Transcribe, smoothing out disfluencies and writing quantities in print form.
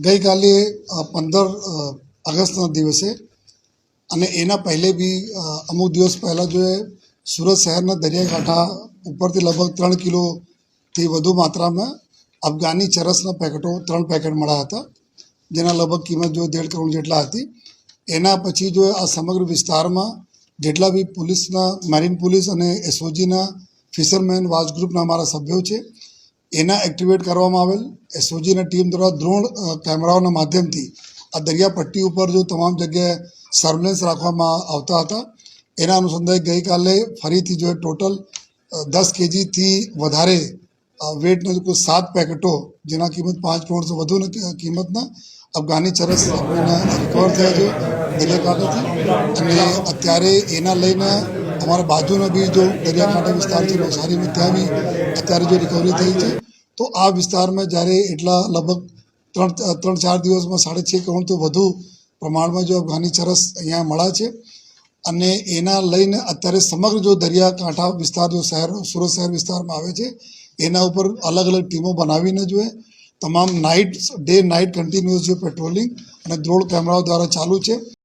ગઈકાલે 15 ઓગસ્ટના દિવસે અને એના પહેલે બી અમુક દિવસ પહેલાં જો સુરત શહેરના દરિયાકાંઠા ઉપરથી લગભગ 3 કિલોથી વધુ માત્રામાં અફઘાની ચરસના પેકેટો 3 પેકેટ મળ્યા હતા, જેના લગભગ કિંમત જો 1.5 કરોડ જેટલા હતી. એના પછી જો આ સમગ્ર વિસ્તારમાં જેટલા બી પોલીસના, મેરીન પોલીસ અને એસઓજીના ફિશરમેન વોચ ગ્રુપના અમારા સભ્યો છે એના એક્ટિવેટ કરવામાં આવેલ. એસઓજીના ટીમ દ્વારા ડ્રોન કેમેરાઓના માધ્યમથી આ દરિયાપટ્ટી ઉપર જો તમામ જગ્યાએ સર્વેલન્સ રાખવામાં આવતા હતા. એના અનુસંધાને ગઈકાલે ફરીથી જો ટોટલ 10 કેજીથી વધારે વેટના કુલ 7 પેકેટો, જેના કિંમત 5 કરોડથી વધુની કિંમતના અફઘાની ચરસ રિકવર થયા છે દરિયાકાંઠાથી. અને અત્યારે એના લઈને અમારા બાજુનો બી જો દરિયાકાંઠા વિસ્તાર છે નવસારીમાં, ત્યાં બી અત્યારે જો રિકવરી થઈ છે. તો આ વિસ્તારમાં જ્યારે એટલા લગભગ 3-4 દિવસમાં 6.5 કરોડથી વધુ પ્રમાણમાં જો અફઘાની ચરસ અહીંયા મળ્યા છે. અને એના લઈને અત્યારે સમગ્ર જો દરિયાકાંઠા વિસ્તાર જો શહેર સુરત શહેર વિસ્તારમાં આવે છે એના ઉપર અલગ અલગ ટીમો બનાવીને જોઈએ તમામ ડે નાઇટ કન્ટિન્યુઅસ જો પેટ્રોલિંગ અને ડ્રોન કેમેરાઓ દ્વારા ચાલુ છે.